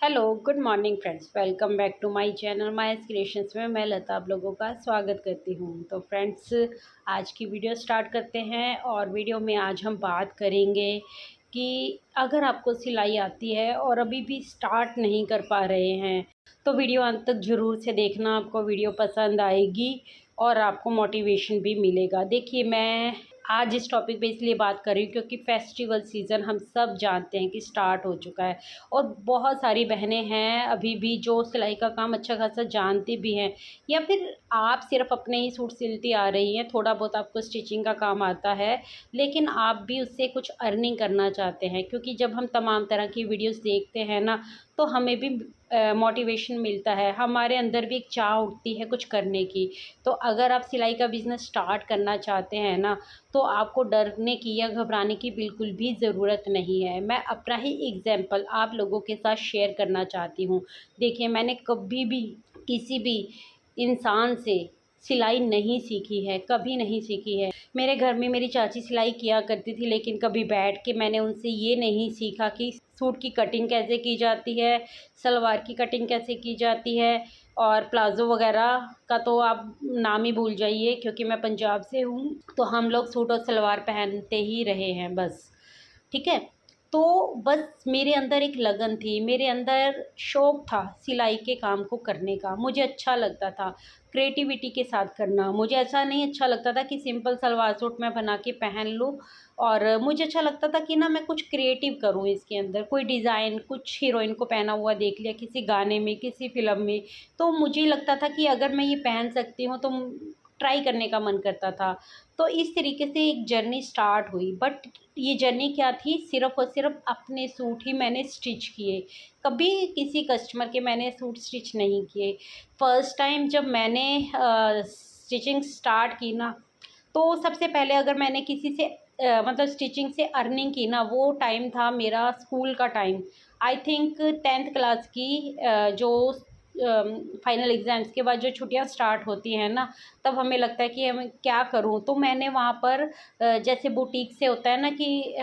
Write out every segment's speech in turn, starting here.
Hello good morning friends, welcome back to my channel my creations में मैं लता आप लोगों का स्वागत करती हूँ। तो फ्रेंड्स, आज की वीडियो स्टार्ट करते हैं। और वीडियो में आज हम बात करेंगे कि अगर आपको सिलाई आती है और अभी भी स्टार्ट नहीं कर पा रहे हैं तो वीडियो अंत तक ज़रूर से देखना। आपको वीडियो पसंद आएगी और आपको मोटिवेशन भी मिलेगा। देखिए, मैं आज इस टॉपिक पे इसलिए बात कर रही हूँ क्योंकि फेस्टिवल सीज़न हम सब जानते हैं कि स्टार्ट हो चुका है। और बहुत सारी बहनें हैं अभी भी जो सिलाई का काम अच्छा खासा जानती भी हैं, या फिर आप सिर्फ अपने ही सूट सिलती आ रही हैं, थोड़ा बहुत आपको स्टिचिंग का काम आता है, लेकिन आप भी उससे कुछ अर्निंग करना चाहते हैं। क्योंकि जब हम तमाम तरह की वीडियोस देखते हैं ना, तो हमें भी मोटिवेशन मिलता है, हमारे अंदर भी एक चाह उठती है कुछ करने की। तो अगर आप सिलाई का बिज़नेस स्टार्ट करना चाहते हैं ना, तो आपको डरने की या घबराने की बिल्कुल भी ज़रूरत नहीं है। मैं अपना ही एग्ज़ाम्पल आप लोगों के साथ शेयर करना चाहती हूँ। देखिए, मैंने कभी भी किसी भी इंसान से सिलाई नहीं सीखी है, कभी नहीं सीखी है। मेरे घर में मेरी चाची सिलाई किया करती थी, लेकिन कभी बैठ के मैंने उनसे ये नहीं सीखा कि सूट की कटिंग कैसे की जाती है, सलवार की कटिंग कैसे की जाती है, और प्लाज़ो वगैरह का तो आप नाम ही भूल जाइए। क्योंकि मैं पंजाब से हूँ, तो हम लोग सूट और सलवार पहनते ही रहे हैं बस। ठीक है। तो बस मेरे अंदर एक लगन थी, मेरे अंदर शौक़ था सिलाई के काम को करने का। मुझे अच्छा लगता था क्रिएटिविटी के साथ करना। मुझे ऐसा नहीं अच्छा लगता था कि सिंपल सलवार सूट मैं बना के पहन लूँ, और मुझे अच्छा लगता था कि ना मैं कुछ क्रिएटिव करूँ इसके अंदर, कोई डिज़ाइन, कुछ हीरोइन को पहना हुआ देख लिया किसी गाने में, किसी फ़िल्म में, तो मुझे लगता था कि अगर मैं ये पहन सकती हूँ तो ट्राई करने का मन करता था। तो इस तरीके से एक जर्नी स्टार्ट हुई। बट ये जर्नी क्या थी, सिर्फ़ और सिर्फ़ अपने सूट ही मैंने स्टिच किए, कभी किसी कस्टमर के मैंने सूट स्टिच नहीं किए। फ़र्स्ट टाइम जब मैंने स्टिचिंग स्टार्ट की ना, तो सबसे पहले अगर मैंने किसी से मतलब स्टिचिंग से अर्निंग की ना, वो टाइम था मेरा स्कूल का time. I think 10th class की जो फाइनल एग्ज़ाम्स के बाद जो छुट्टियां स्टार्ट होती हैं ना, तब हमें लगता है कि हमें क्या करूं। तो मैंने वहाँ पर जैसे बुटीक से होता है ना कि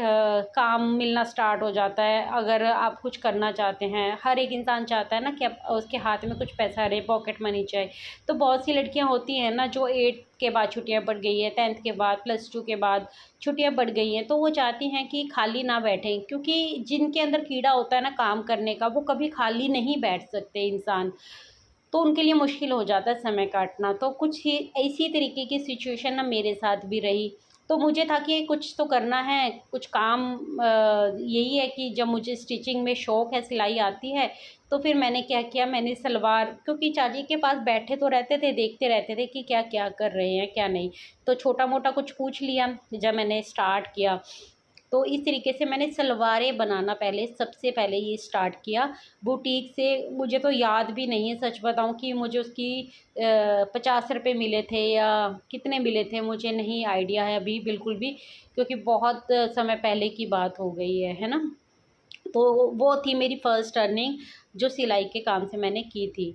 काम मिलना स्टार्ट हो जाता है। अगर आप कुछ करना चाहते हैं, हर एक इंसान चाहता है ना कि उसके हाथ में कुछ पैसा रहे, पॉकेट मनी चाहिए। तो बहुत सी लड़कियां होती हैं ना जो 8th के बाद छुट्टियां बढ़ गई है, 10th के बाद, +2 के बाद छुट्टियां बढ़ गई हैं, तो वो चाहती हैं कि खाली ना बैठें। क्योंकि जिनके अंदर कीड़ा होता है ना काम करने का, वो कभी खाली नहीं बैठ सकते इंसान, तो उनके लिए मुश्किल हो जाता है समय काटना। तो कुछ ही इसी तरीके की सिचुएशन ना मेरे साथ भी रही। तो मुझे था कि कुछ तो करना है, कुछ काम यही है कि जब मुझे स्टिचिंग में शौक़ है, सिलाई आती है, तो फिर मैंने क्या किया, मैंने सलवार, क्योंकि चाची के पास बैठे तो रहते थे, देखते रहते थे कि क्या-क्या कर रहे हैं, क्या नहीं। तो छोटा-मोटा कुछ पूछ लिया जब मैंने स्टार्ट किया। तो इस तरीके से मैंने सलवारें बनाना पहले, सबसे पहले ये स्टार्ट किया बुटीक से। मुझे तो याद भी नहीं है, सच बताऊं, कि मुझे उसकी 50 रुपये मिले थे या कितने मिले थे, मुझे नहीं आइडिया है अभी बिल्कुल भी, क्योंकि बहुत समय पहले की बात हो गई है ना। तो वो थी मेरी फ़र्स्ट अर्निंग जो सिलाई के काम से मैंने की थी।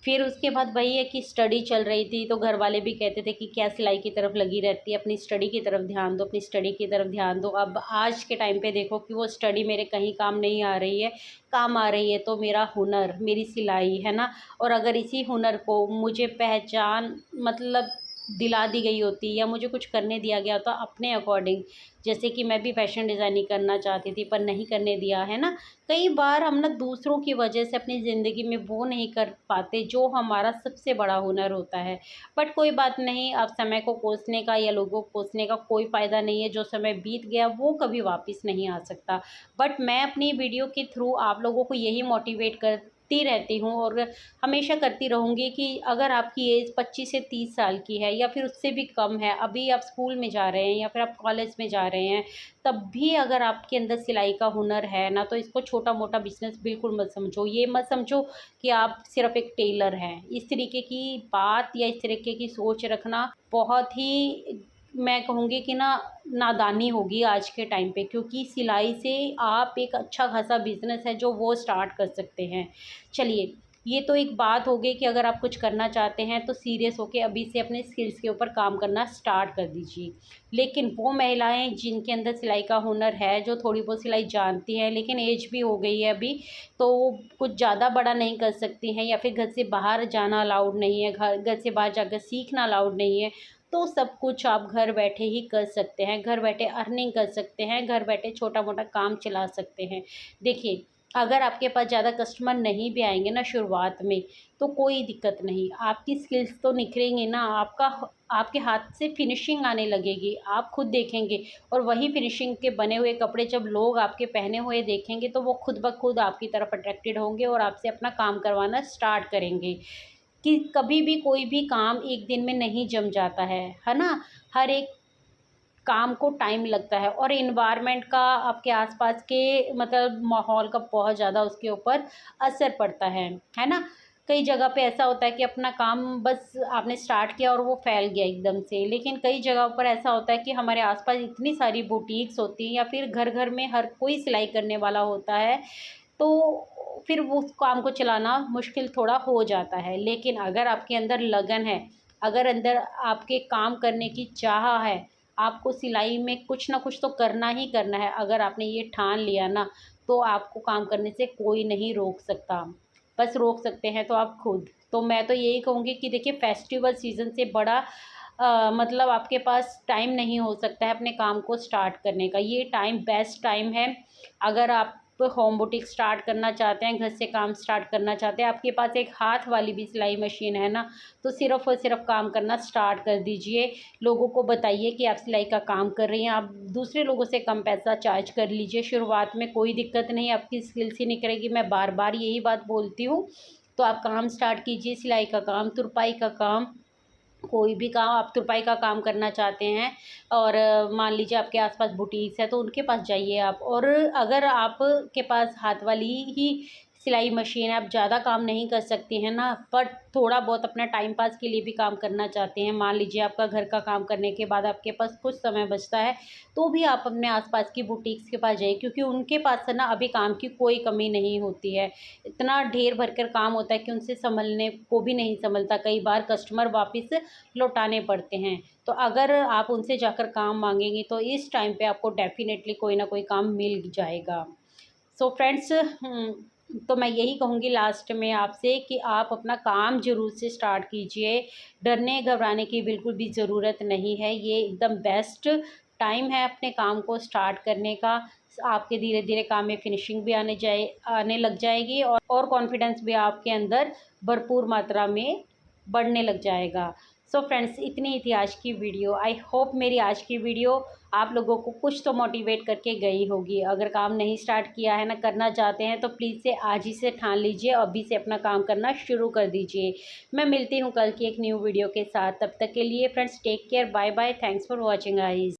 फिर उसके बाद वही है कि स्टडी चल रही थी, तो घर वाले भी कहते थे कि क्या सिलाई की तरफ लगी रहती है, अपनी स्टडी की तरफ ध्यान दो, अपनी स्टडी की तरफ ध्यान दो। अब आज के टाइम पे देखो कि वो स्टडी मेरे कहीं काम नहीं आ रही है, काम आ रही है तो मेरा हुनर, मेरी सिलाई, है ना। और अगर इसी हुनर को मुझे पहचान मतलब दिला दी गई होती, या मुझे कुछ करने दिया गया होता अपने अकॉर्डिंग, जैसे कि मैं भी फैशन डिज़ाइनिंग करना चाहती थी पर नहीं करने दिया, है ना। कई बार हम ना दूसरों की वजह से अपनी ज़िंदगी में वो नहीं कर पाते जो हमारा सबसे बड़ा हुनर होता है। बट कोई बात नहीं, अब समय को कोसने का या लोगों को कोसने का कोई फ़ायदा नहीं है। जो समय बीत गया वो कभी वापस नहीं आ सकता। बट मैं अपनी वीडियो के थ्रू आप लोगों को यही मोटिवेट करती रहती हूँ, और हमेशा करती रहूँगी कि अगर आपकी एज 25 से 30 साल की है या फिर उससे भी कम है, अभी आप स्कूल में जा रहे हैं या फिर आप कॉलेज में जा रहे हैं, तब भी अगर आपके अंदर सिलाई का हुनर है ना, तो इसको छोटा-मोटा बिज़नेस बिल्कुल मत समझो। ये मत समझो कि आप सिर्फ़ एक टेलर हैं। इस तरीके की बात या इस तरीके की सोच रखना बहुत ही, मैं कहूँगी कि ना, नादानी होगी आज के टाइम पे। क्योंकि सिलाई से आप एक अच्छा खासा बिज़नेस है जो वो स्टार्ट कर सकते हैं। चलिए, ये तो एक बात हो गई कि अगर आप कुछ करना चाहते हैं तो सीरियस होकर अभी से अपने स्किल्स के ऊपर काम करना स्टार्ट कर दीजिए। लेकिन वो महिलाएं जिनके अंदर सिलाई का हुनर है, जो थोड़ी बहुत सिलाई जानती हैं लेकिन एज भी हो गई है अभी, तो कुछ ज़्यादा बड़ा नहीं कर सकती हैं या फिर घर से बाहर जाना अलाउड नहीं है, घर से बाहर जाकर सीखना अलाउड नहीं है, तो सब कुछ आप घर बैठे ही कर सकते हैं, घर बैठे अर्निंग कर सकते हैं, घर बैठे छोटा मोटा काम चला सकते हैं। देखिए, अगर आपके पास ज़्यादा कस्टमर नहीं भी आएंगे ना शुरुआत में, तो कोई दिक्कत नहीं, आपकी स्किल्स तो निखरेंगे ना, आपके हाथ से फिनिशिंग आने लगेगी, आप खुद देखेंगे। और वही फिनिशिंग के बने हुए कपड़े जब लोग आपके पहने हुए देखेंगे तो वो खुद ब खुद आपकी तरफ अट्रैक्टेड होंगे और आपसे अपना काम करवाना स्टार्ट करेंगे। कि कभी भी कोई भी काम एक दिन में नहीं जम जाता है ना? हर एक काम को टाइम लगता है और एनवायरनमेंट का, आपके आसपास के मतलब माहौल का बहुत ज़्यादा उसके ऊपर असर पड़ता है ना? कई जगह पे ऐसा होता है कि अपना काम बस आपने स्टार्ट किया और वो फैल गया एकदम से, लेकिन कई जगह पर ऐसा होता है कि हमारे आसपास इतनी सारी बुटीक्स होती हैं या फिर घर घर में हर कोई सिलाई करने वाला होता है, तो फिर वो उस काम को चलाना मुश्किल थोड़ा हो जाता है। लेकिन अगर आपके अंदर लगन है, अगर अंदर आपके काम करने की चाह है, आपको सिलाई में कुछ ना कुछ तो करना ही करना है, अगर आपने ये ठान लिया ना, तो आपको काम करने से कोई नहीं रोक सकता। बस रोक सकते हैं तो आप खुद। तो मैं तो यही कहूँगी कि देखिए, फेस्टिवल सीज़न से बड़ा मतलब आपके पास टाइम नहीं हो सकता है अपने काम को स्टार्ट करने का। ये टाइम बेस्ट टाइम है। अगर आप होम बुटीक स्टार्ट करना चाहते हैं, घर से काम स्टार्ट करना चाहते हैं, आपके पास एक हाथ वाली भी सिलाई मशीन है ना, तो सिर्फ़ और सिर्फ काम करना स्टार्ट कर दीजिए। लोगों को बताइए कि आप सिलाई का काम कर रही हैं, आप दूसरे लोगों से कम पैसा चार्ज कर लीजिए। शुरुआत में कोई दिक्कत नहीं, आपकी स्किल्स ही निखरेगी, मैं बार-बार यही बात बोलती हूँ। तो आप काम स्टार्ट कीजिए, सिलाई का काम, तुरपाई का काम, कोई भी काम, आप तुरपाई का काम करना चाहते हैं और मान लीजिए आपके आसपास बुटीक्स है तो उनके पास जाइए आप। और अगर आपके पास हाथ वाली ही सिलाई मशीन है, आप ज़्यादा काम नहीं कर सकती हैं ना, बट थोड़ा बहुत अपना टाइम पास के लिए भी काम करना चाहते हैं, मान लीजिए आपका घर का काम करने के बाद आपके पास कुछ समय बचता है, तो भी आप अपने आसपास की बुटीक्स के पास जाइए, क्योंकि उनके पास है ना अभी काम की कोई कमी नहीं होती है। इतना ढेर भर कर काम होता है कि उनसे संभलने को भी नहीं संभलता, कई बार कस्टमर वापस लौटाने पड़ते हैं। तो अगर आप उनसे जाकर काम मांगेंगी तो इस टाइम पे आपको डेफिनेटली कोई ना कोई काम मिल जाएगा। सो फ्रेंड्स, तो मैं यही कहूँगी लास्ट में आपसे कि आप अपना काम ज़रूर से स्टार्ट कीजिए। डरने घबराने की बिल्कुल भी ज़रूरत नहीं है, ये एकदम बेस्ट टाइम है अपने काम को स्टार्ट करने का। आपके धीरे धीरे काम में फिनिशिंग भी आने लग जाएगी और कॉन्फिडेंस भी आपके अंदर भरपूर मात्रा में बढ़ने लग जाएगा। सो फ्रेंड्स, इतनी ही थी आज की वीडियो। आई होप मेरी आज की वीडियो आप लोगों को कुछ तो मोटिवेट करके गई होगी। अगर काम नहीं स्टार्ट किया है ना, करना चाहते हैं, तो प्लीज़ से आज ही से ठान लीजिए, अभी से अपना काम करना शुरू कर दीजिए। मैं मिलती हूँ कल की एक न्यू वीडियो के साथ, तब तक के लिए friends take care, bye bye, thanks for watching guys.